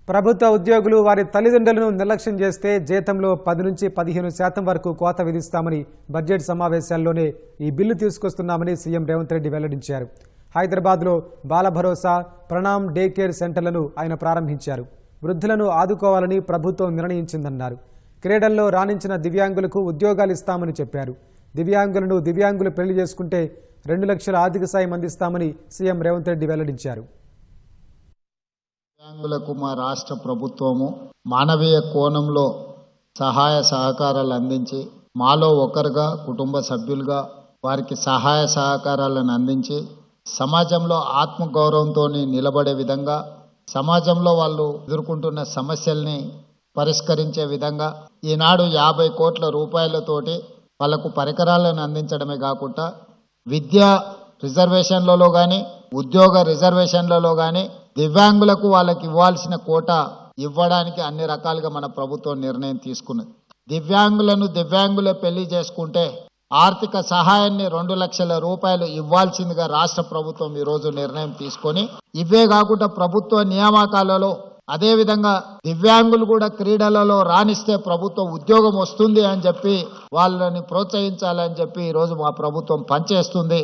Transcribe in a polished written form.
ప్రభుత్వ ఉద్యోగులు వారి తల్లిదండ్రులను నిర్లక్ష్యం చేస్తే జీతంలో 10 నుంచి 15% వరకు కోత విధిస్తామని బడ్జెట్ సమావేశాల్లోనే ఈ బిల్లు తీసుకొస్తున్నామని సీఎం రేవంత్ రెడ్డి వెల్లడించారు. హైదరాబాద్లో బాల భరోసా, ప్రణామ్ డే కేర్ సెంటర్లను ఆయన ప్రారంభించారు. వృద్ధులను ఆదుకోవాలని ప్రభుత్వం నిర్ణయించిందన్నారు. క్రీడల్లో రాణించిన దివ్యాంగులకు ఉద్యోగాలు ఇస్తామని చెప్పారు. దివ్యాంగులు పెళ్లి చేసుకుంటే 2 లక్షల ఆర్థిక సాయం అందిస్తామని సీఎం రేవంత్ రెడ్డి వెల్లడించారు. దివ్యాంగులకు మా రాష్ట్ర ప్రభుత్వము మానవీయ కోణంలో సహాయ సహకారాలు అందించి మాలో ఒకరుగా కుటుంబ సభ్యులుగా వారికి సహాయ సహకారాలను అందించి సమాజంలో ఆత్మగౌరవంతో నిలబడే విధంగా సమాజంలో వాళ్ళు ఎదుర్కొంటున్న సమస్యల్ని పరిష్కరించే విధంగా ఈనాడు 50 కోట్ల రూపాయలతోటి వాళ్లకు పరికరాలను అందించడమే కాకుండా విద్యా రిజర్వేషన్లలో కానీ ఉద్యోగ రిజర్వేషన్లలో కానీ దివ్యాంగులకు వాళ్ళకి ఇవ్వాల్సిన కోటా ఇవ్వడానికి అన్ని రకాలుగా మన ప్రభుత్వం నిర్ణయం తీసుకున్నది. దివ్యాంగులే పెళ్లి చేసుకుంటే ఆర్థిక సహాయాన్ని 2 లక్షల రూపాయలు ఇవ్వాల్సిందిగా రాష్ట్ర ప్రభుత్వం ఈరోజు నిర్ణయం తీసుకొని, ఇవే కాకుండా ప్రభుత్వ నియామకాలలో అదేవిధంగా దివ్యాంగులు కూడా క్రీడలలో రాణిస్తే ప్రభుత్వ ఉద్యోగం వస్తుంది అని చెప్పి వాళ్ళని ప్రోత్సహించాలని చెప్పి ఈరోజు మా ప్రభుత్వం పనిచేస్తుంది.